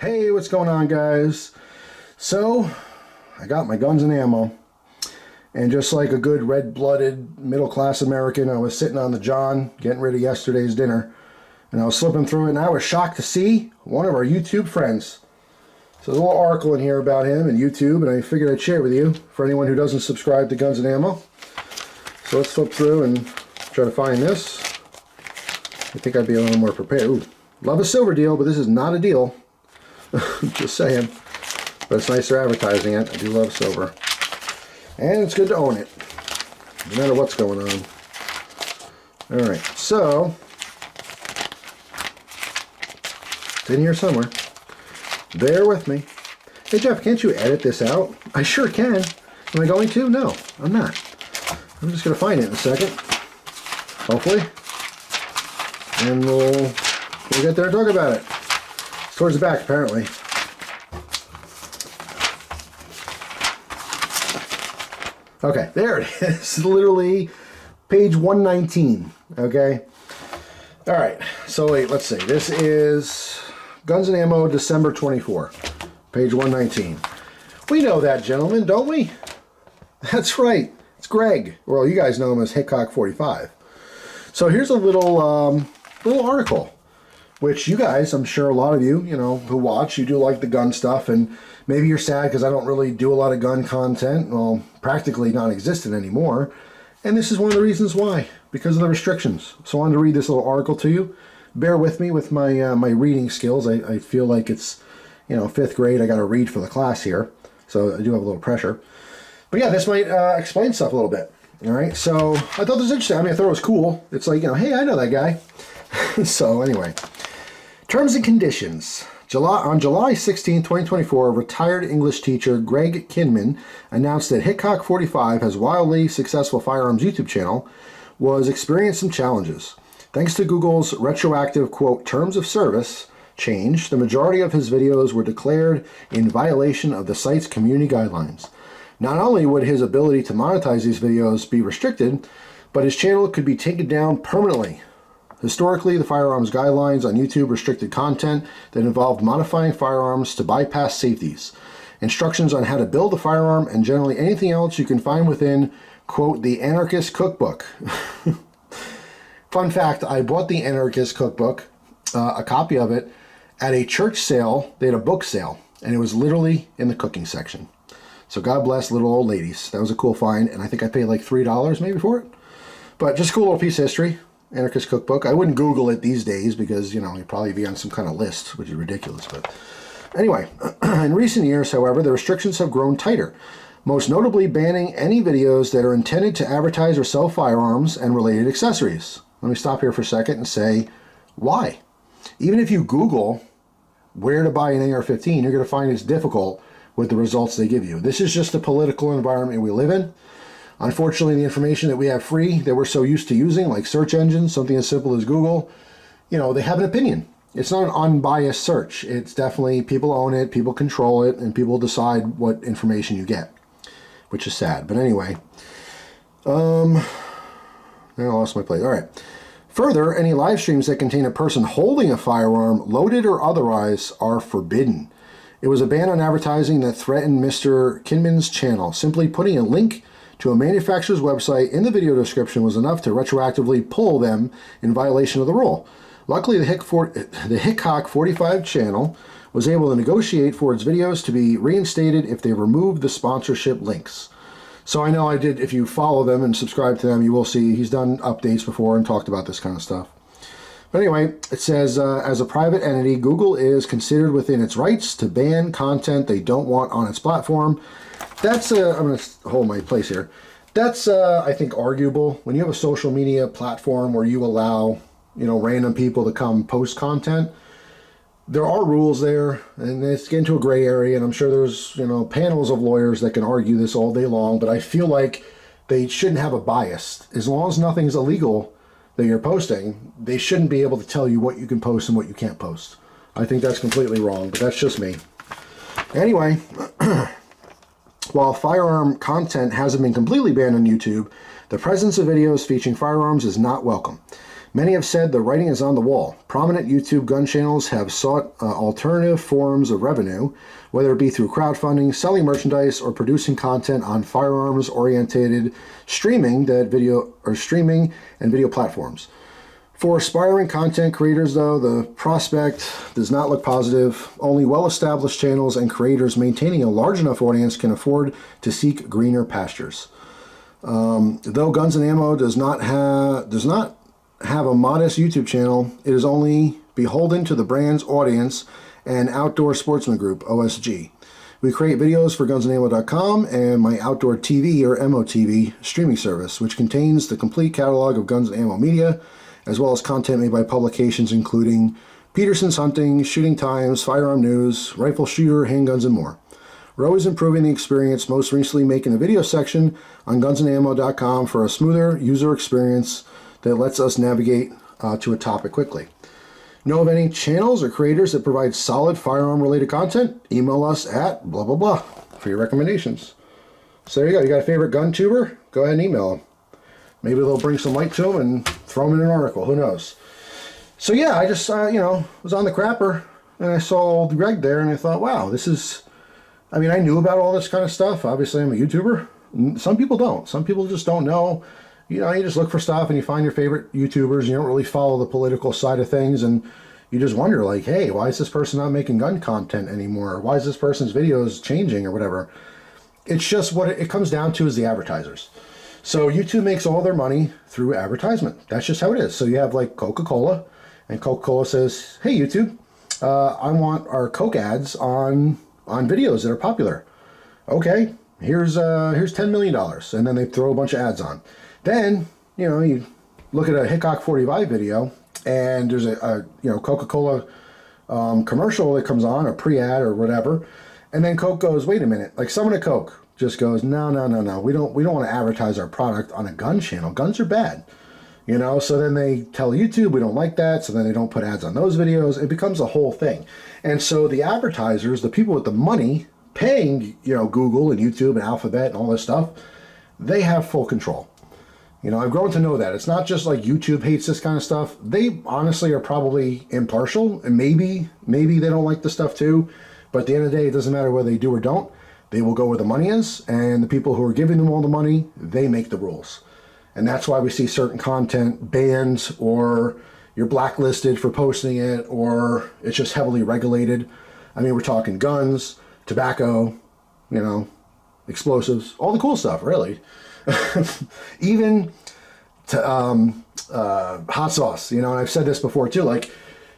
Hey, what's going on, guys? So, I got my guns and ammo, and just like a good red-blooded middle-class American, I was sitting on the John getting rid of yesterday's dinner, and I was slipping through it, and I was shocked to see one of our YouTube friends. So there's a little article in here about him and YouTube, and I figured I'd share it with you for anyone who doesn't subscribe to Guns and Ammo. So let's flip through and try to find this. I think I'd be a little more prepared. Ooh, love a silver deal, but this is not a deal. Just saying. But it's nice they're advertising it. I do love silver. And it's good to own it, no matter what's going on. Alright, so it's in here somewhere. Bear with me. Hey Jeff, can't you edit this out? I sure can. Am I going to? No, I'm not. I'm just going to find it in a second. Hopefully. And we'll get there and talk about it. It's towards the back, apparently. Okay, there it is. Literally page 119. Okay. All right. So wait, let's see. This is Guns and Ammo, December 24, page 119. We know that gentleman, don't we? That's right. It's Greg. Well, you guys know him as Hickok45. So here's a little article, which you guys, I'm sure a lot of you, who watch, you do like the gun stuff, and maybe you're sad because I don't really do a lot of gun content. Well, practically non-existent anymore. And this is one of the reasons why, because of the restrictions. So I wanted to read this little article to you. Bear with me with my my reading skills. I feel like it's, 5th grade. I got to read for the class here. So I do have a little pressure. But yeah, this might explain stuff a little bit. All right, so I thought this was interesting. I mean, I thought it was cool. It's like, hey, I know that guy. So anyway, terms and conditions. On July 16, 2024, retired English teacher Greg Kinman announced that Hickok45, his wildly successful firearms YouTube channel, was experiencing some challenges. Thanks to Google's retroactive, quote, terms of service change, the majority of his videos were declared in violation of the site's community guidelines. Not only would his ability to monetize these videos be restricted, but his channel could be taken down permanently. Historically, the firearms guidelines on YouTube restricted content that involved modifying firearms to bypass safeties, instructions on how to build a firearm, and generally anything else you can find within, quote, the Anarchist Cookbook. Fun fact, I bought the Anarchist Cookbook, a copy of it, at a church sale. They had a book sale, and it was literally in the cooking section. So God bless little old ladies. That was a cool find, and I think I paid like $3 maybe for it. But just a cool little piece of history. Anarchist Cookbook. I wouldn't Google it these days because, you'd probably be on some kind of list, which is ridiculous. But anyway, in recent years, however, the restrictions have grown tighter, most notably banning any videos that are intended to advertise or sell firearms and related accessories. Let me stop here for a second and say, why? Even if you Google where to buy an AR-15, you're going to find it's difficult with the results they give you. This is just the political environment we live in. Unfortunately, the information that we have free that we're so used to using, like search engines, something as simple as Google, they have an opinion. It's not an unbiased search. It's definitely people own it, people control it, and people decide what information you get, which is sad. But anyway, I lost my place. All right. Further, any live streams that contain a person holding a firearm, loaded or otherwise, are forbidden. It was a ban on advertising that threatened Mr. Kinman's channel. Simply putting a link to a manufacturer's website in the video description was enough to retroactively pull them in violation of the rule. Luckily, the Hickok45 channel was able to negotiate for its videos to be reinstated if they removed the sponsorship links. So I know I did, if you follow them and subscribe to them, you will see he's done updates before and talked about this kind of stuff. But anyway, it says, as a private entity, Google is considered within its rights to ban content they don't want on its platform. That's, I'm going to hold my place here. That's, I think, arguable. When you have a social media platform where you allow, random people to come post content, there are rules there, and it's getting to a gray area, and I'm sure there's, panels of lawyers that can argue this all day long, but I feel like they shouldn't have a bias. As long as nothing's illegal that you're posting, they shouldn't be able to tell you what you can post and what you can't post. I think that's completely wrong, but that's just me. Anyway, while firearm content hasn't been completely banned on YouTube, the presence of videos featuring firearms is not welcome. Many have said the writing is on the wall. Prominent YouTube gun channels have sought alternative forms of revenue, whether it be through crowdfunding, selling merchandise, or producing content on firearms-oriented streaming and video platforms. For aspiring content creators, though, the prospect does not look positive. Only well-established channels and creators maintaining a large enough audience can afford to seek greener pastures. Though Guns and Ammo does not have a modest YouTube channel, it is only beholden to the brand's audience and Outdoor Sportsman Group, OSG. We create videos for gunsandammo.com and my Outdoor TV or MOTV streaming service, which contains the complete catalog of Guns and Ammo media, as well as content made by publications including Peterson's Hunting, Shooting Times, Firearm News, Rifle Shooter, Handguns, and more. We're always improving the experience, most recently making a video section on gunsandammo.com for a smoother user experience that lets us navigate to a topic quickly. Know of any channels or creators that provide solid firearm-related content? Email us at blah, blah, blah for your recommendations. So there you go. You got a favorite gun tuber? Go ahead and email them. Maybe they'll bring some light to them and throw them in an article. Who knows? So yeah, I just, was on the crapper and I saw old Greg there and I thought, wow, this is... I mean, I knew about all this kind of stuff. Obviously, I'm a YouTuber. Some people don't. Some people just don't know. You just look for stuff and you find your favorite YouTubers. You don't really follow the political side of things. And you just wonder, like, hey, why is this person not making gun content anymore? Why is this person's videos changing or whatever? It's just what it comes down to is the advertisers. So YouTube makes all their money through advertisement. That's just how it is. So you have like Coca-Cola, and Coca-Cola says, hey, YouTube, I want our Coke ads on videos that are popular. Okay, here's $10 million. And then they throw a bunch of ads on. Then, you look at a Hickok45 video and there's a Coca-Cola commercial that comes on, a pre-ad or whatever. And then Coke goes, wait a minute, like someone at Coke just goes, no. We don't want to advertise our product on a gun channel. Guns are bad. So then they tell YouTube we don't like that, so then they don't put ads on those videos. It becomes a whole thing. And so the advertisers, the people with the money paying, Google and YouTube and Alphabet and all this stuff, they have full control. I've grown to know that. It's not just like YouTube hates this kind of stuff. They honestly are probably impartial, and maybe they don't like the stuff too. But at the end of the day, it doesn't matter whether they do or don't. They will go where the money is, and the people who are giving them all the money, they make the rules. And that's why we see certain content banned, or you're blacklisted for posting it, or it's just heavily regulated. I mean, we're talking guns, tobacco, explosives, all the cool stuff, really. Even hot sauce, and I've said this before too, like,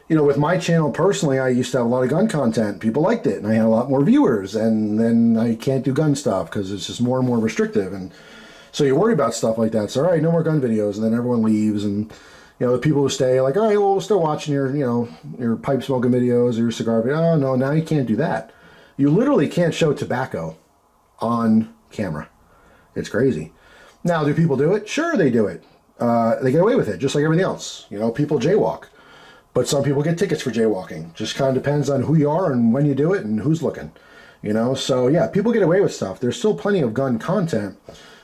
with my channel personally, I used to have a lot of gun content. People liked it, and I had a lot more viewers, and then I can't do gun stuff because it's just more and more restrictive. And so you worry about stuff like that. So, all right, no more gun videos, and then everyone leaves, and the people who stay like, all right, well, we'll still watching your pipe smoking videos or your cigar videos. Oh no, now you can't do that. You literally can't show tobacco on camera. It's crazy. Now, do people do it? Sure, they do it. They get away with it, just like everything else. People jaywalk. But some people get tickets for jaywalking. Just kind of depends on who you are and when you do it and who's looking. So yeah, people get away with stuff. There's still plenty of gun content.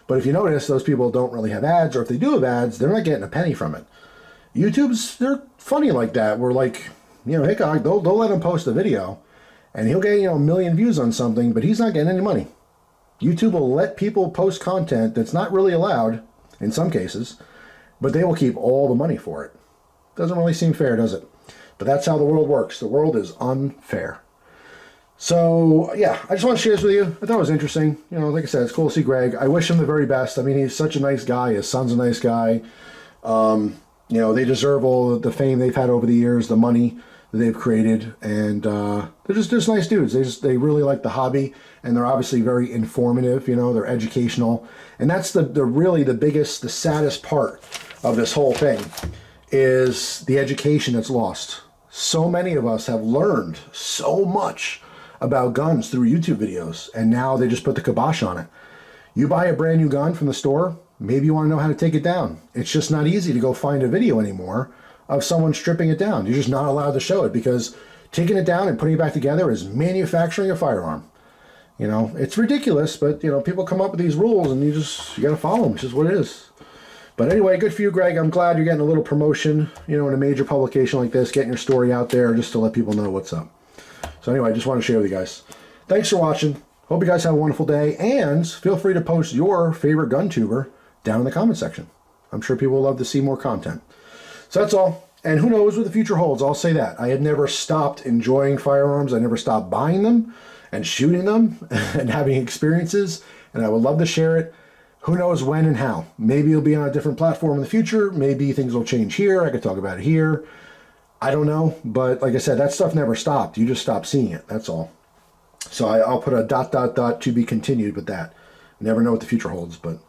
But if you notice, those people don't really have ads, or if they do have ads, they're not getting a penny from it. they're funny like that. Where like, Hickok, they'll let him post a video and he'll get, a million views on something, but he's not getting any money. YouTube will let people post content that's not really allowed in some cases, but they will keep all the money for it. Doesn't really seem fair, does it? But that's how the world works. The world is unfair. So, yeah, I just want to share this with you. I thought it was interesting. Like I said, it's cool to see Greg. I wish him the very best. I mean, he's such a nice guy. His son's a nice guy. They deserve all the fame they've had over the years, the money that they've created. And they're just nice dudes. They really like the hobby. And they're obviously very informative. They're educational. And that's the really the biggest, the saddest part of this whole thing is the education that's lost. So many of us have learned so much about guns through YouTube videos, and now they just put the kibosh on it. You buy a brand new gun from the store, maybe you want to know how to take it down. It's just not easy to go find a video anymore of someone stripping it down. You're just not allowed to show it because taking it down and putting it back together is manufacturing a firearm. It's ridiculous, but people come up with these rules and you got to follow them. It's just what it is. But anyway, good for you, Greg. I'm glad you're getting a little promotion, you know, in a major publication like this, getting your story out there just to let people know what's up. So anyway, I just want to share with you guys. Thanks for watching. Hope you guys have a wonderful day, and feel free to post your favorite gun tuber down in the comment section. I'm sure people will love to see more content. So that's all. And who knows what the future holds. I'll say that. I had never stopped enjoying firearms. I never stopped buying them and shooting them and having experiences. And I would love to share it. Who knows when and how. Maybe it'll be on a different platform in the future. Maybe things will change here. I could talk about it here. I don't know. But like I said, that stuff never stopped. You just stopped seeing it. That's all. So I'll put a ... to be continued with that. Never know what the future holds. But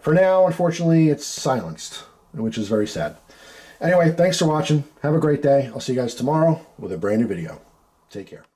for now, unfortunately, it's silenced, which is very sad. Anyway, thanks for watching. Have a great day. I'll see you guys tomorrow with a brand new video. Take care.